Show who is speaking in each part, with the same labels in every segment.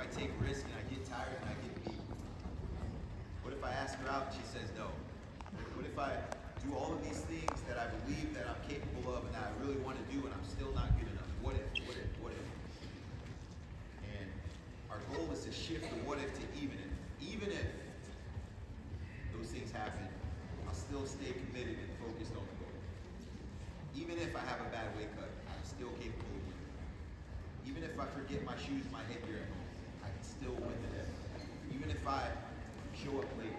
Speaker 1: I take risks and I get tired and I get beat? What if I ask her out and she says no? What if I do all of these things that I believe that I'm capable of and that I really want to do and I'm still not good enough? What if? And our goal is to shift the what if to even if. Even if those things happen, I'll still stay committed and focused on the goal. Even if I have a bad weight cut, I'm still capable of winning. Even if I forget my shoes, my headgear at home, I can still win the day. Even if I show up late,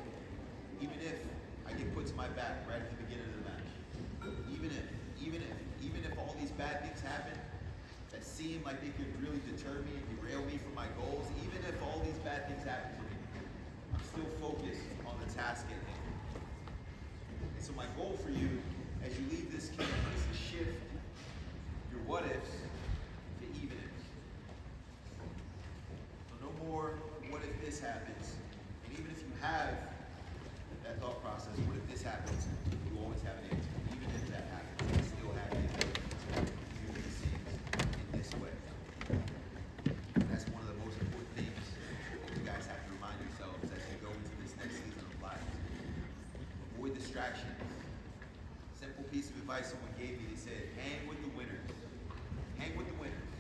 Speaker 1: even if I get put to my back right at the beginning of the match, even if all these bad things happen that seem like they could really deter me and derail me from my goals, even if all these bad things happen to me, I'm still focused on the task at hand. And so my goal for you as you leave this camp is to shift your what ifs to even ifs. So no more what if this happens. And even if you have that thought process, what if this happens, you always have an answer. Even if that happens, you still have the ability to do these things in this way. And that's one of the most important things you guys have to remind yourselves as you go into this next season of life. Avoid distractions. Simple piece of advice someone gave me, they said, hang with the winners. Hang with the winners.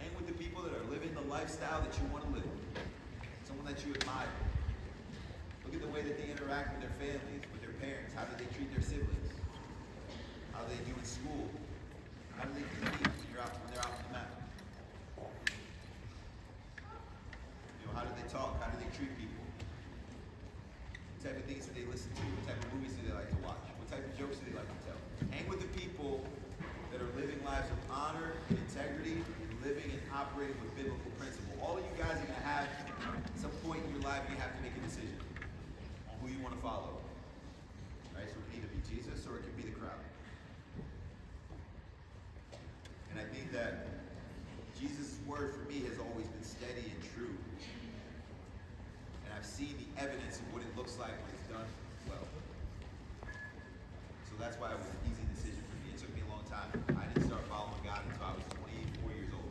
Speaker 1: Hang with the people that are living the lifestyle that you want to live. Someone that you admire. Look at the way that they interact with their families, with their parents. How do they treat their siblings? How do they do in school? How do they compete when they're out on the map? How do they talk? How do they treat people? What type of things do they listen to? What type of movies do they like to watch? What type of jokes do they like to tell? Hang with the people that are living lives of honor and integrity and living and operating with biblical principle. All of you guys are going to have, at some point in your life, you have to make a decision on who you want to follow. Right? So it can either be Jesus or it can be the crowd. And I think that Jesus' word for me has always been steady and true. And I've seen the evidence of what it looks like when it's done well. So that's why it was an easy decision for me. It took me a long time. I didn't start following God until I was 24 years old.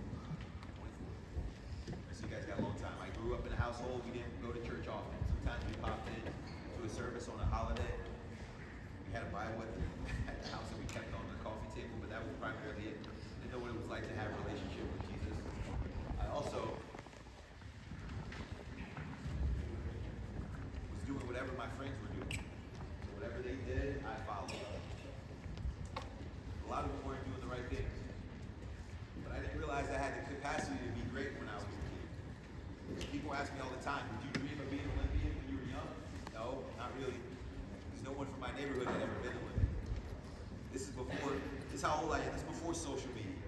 Speaker 1: 24. So you guys got a long time. I grew up in a household, we didn't go to church often. Sometimes we popped in to a service on a holiday. We had a Bible at the house that we kept on the coffee table, but that was primarily it. I didn't know what it was like to have a relationship with Jesus. I also was doing whatever my friends were doing. So whatever they did, I followed. A lot of them weren't doing the right things. But I didn't realize I had the capacity to be great when I was a kid. People ask me all the time, did you dream of being an Olympian when you were young? No, not really. Because no one from my neighborhood had ever been an Olympian. This is how old I am. This is before social media.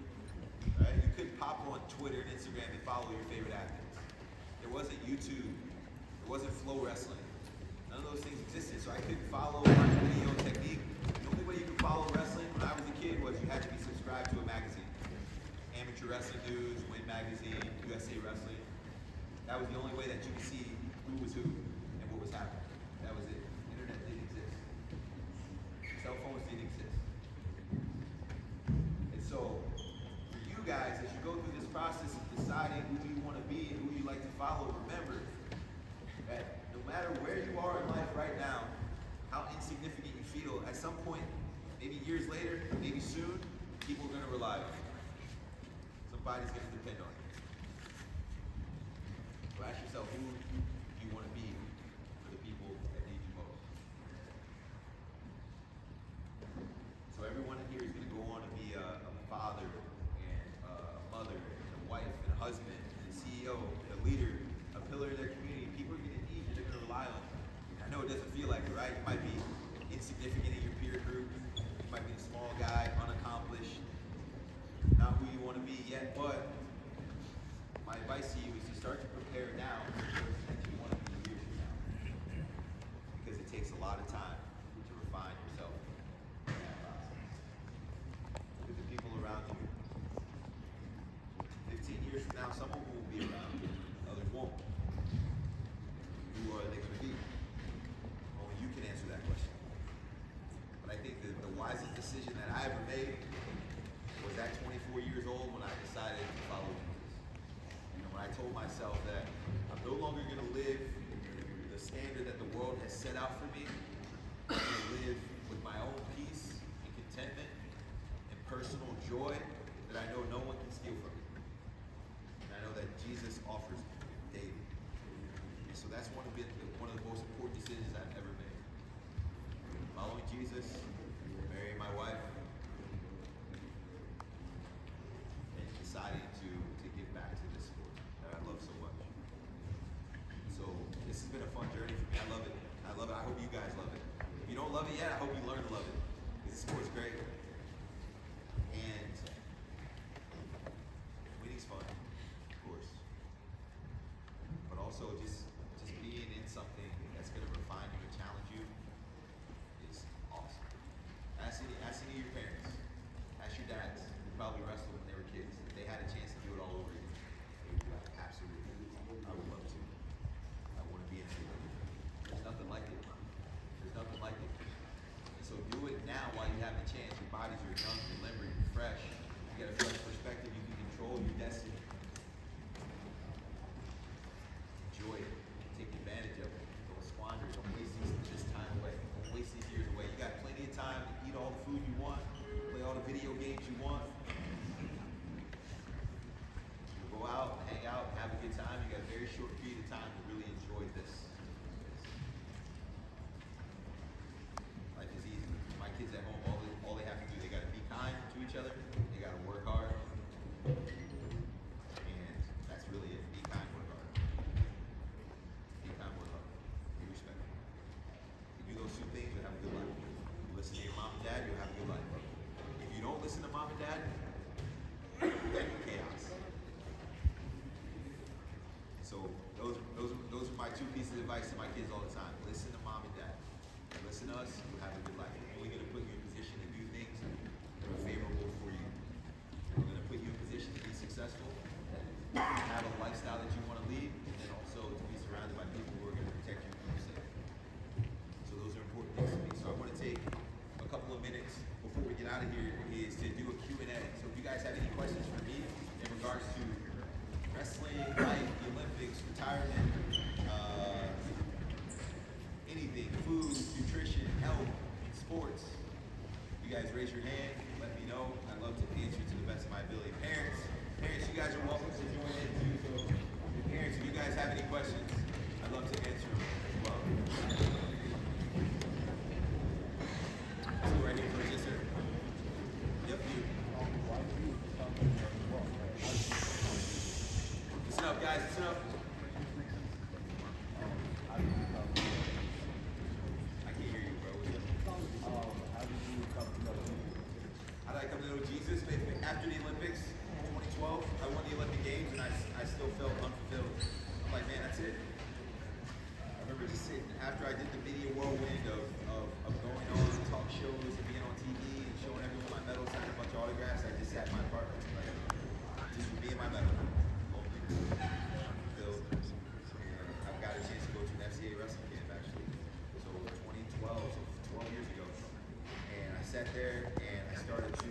Speaker 1: Right? You couldn't pop on Twitter and Instagram and follow your favorite athletes. There wasn't YouTube. There wasn't Flow Wrestling. None of those things existed, so I couldn't follow my video technique. The only way you could follow wrestling when I was a kid was you had to be subscribed to a magazine. Amateur Wrestling News, Win Magazine, USA Wrestling. That was the only way that you could see who was who and what was happening. That was it. Internet didn't exist. Cell phones didn't exist. And so, for you guys, as you go through this process of deciding who you want to be and who you like to follow, remember that no matter where you are in life right now, how insignificant you feel, at some point, maybe years later, maybe soon, people are going to rely on you. Somebody's going to depend on you. So ask yourself, who you want to be for the people that need you most. So everyone in here is going to go on to be a father and a mother and a wife and a husband and a CEO and a leader, a pillar in their community. People are going to need you. They're going to rely on you. I know it doesn't feel like it, right? You might be insignificant in your peer group. You might be a small guy, unaccomplished, not who you want to be yet, but my advice to you is to start to prepare now for the person that you want to be years from now. Because it takes a lot of time to refine yourself in that process. Look at the people around you. 15 years from now, some of them will be around, others won't. Who are they going to be? Only you can answer that question. But I think that the wisest decision that I ever made was at 24 years old when I decided to follow Jesus. You know, when I told myself that I'm no longer going to live the standard that the world has set out for me. I'm going to live with my own peace and contentment and personal joy that I know no one can steal from me. And I know that Jesus offers me daily. And so that's one of the most important decisions I've ever made. Following Jesus, marrying my wife, and deciding to give back to this sport that I love so much. So this has been a fun journey for me. I love it. I love it. I hope you guys love it. If you don't love it yet, I hope you learn to love it. Because this sport's great. And winning's fun, of course. But also just being in something that's going to refine you and challenge you is awesome. Ask any of your parents. Ask your dads who probably wrestled when they were kids. If they had a chance to do it all over again, they would be like, absolutely. I would love to. I want to be in it. There's nothing like it. There's nothing like it. And so do it now while you have the chance. Your bodies are young, you're limber, you're fresh. You got a fresh perspective. You can control your destiny. Enjoy it. Take advantage of it. Don't squander it. Don't waste this time away. Don't waste these years away. You got plenty of time to eat all the food you want, play all the video games you want. Go out, hang out, have a good time. You got a very short period of time to really enjoy this. Life is easy. My kids at home, all they have to do, they got to be kind to each other. They got to work hard. And that's really it. Be kind, work hard. Be kind, work hard. Be respectful. You do those two things, you'll have a good life. You listen to your mom and dad, you'll have a good life. If you don't listen to mom and dad, then chaos. So those are my two pieces of advice to my kids all the time. Listen to mom and dad. Listen to us, you'll have a good life. We're only going to put you in a position to do things that are favorable for you. We're going to put you in a position to be successful, have a lifestyle that you want to lead, and also to be surrounded by people who are going to protect you from yourself. So those are important things to me. So I want to take a couple of minutes before we get out of here is to do a Q&A. So if you guys have any questions for me in regards to wrestling, life, the Olympics, retirement, anything, food, nutrition, health, sports, you guys raise your hand, let me know. I'd love to answer to the best of my ability. Parents, you guys are welcome to join in too. So parents, if you guys have any questions, I'd love to answer them as well. So right here, please, yes, sir. Yep, you. Listen up, guys, listen up. I can't hear you, bro. How did I come to know Jesus? After the Olympics, 2012, I won the Olympic Games, and I still felt unfulfilled. I'm like, man, that's it. I remember just sitting, after I did the media whirlwind of going on talk shows and being on TV and showing everyone my medals, signing a bunch of autographs, I just sat in my apartment, like, just for me and my medal. Filled. I've got a chance to go to an FCA wrestling camp, actually. So 2012, so 12 years ago. And I sat there and I started to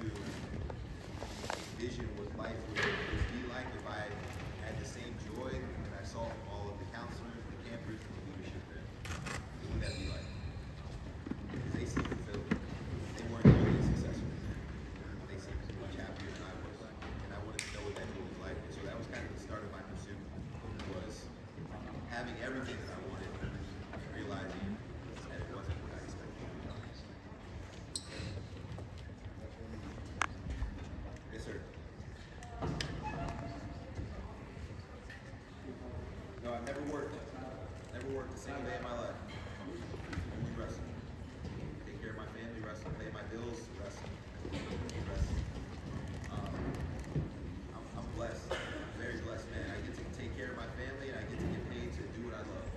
Speaker 1: envision what life would be like if I had the same joy that I saw from all of the counselors, the campers, and the leadership there. What would that be like? Because they seemed fulfilled. They weren't really successful. They seemed much happier than I was. And I wanted to know what that was like. And so that was kind of the start of my pursuit, was having everything that I wanted and realizing that it wasn't what I expected. Yes, sir. No, I've never worked. Never worked a single day in my life. Only wrestle. Take care of my family, wrestle. Pay my bills, wrestle. I'm blessed. Very blessed, man. I get to take care of my family and I get to get paid to do what I love.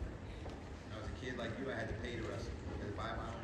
Speaker 1: When I was a kid like you, I had to pay to wrestle. I had to buy my own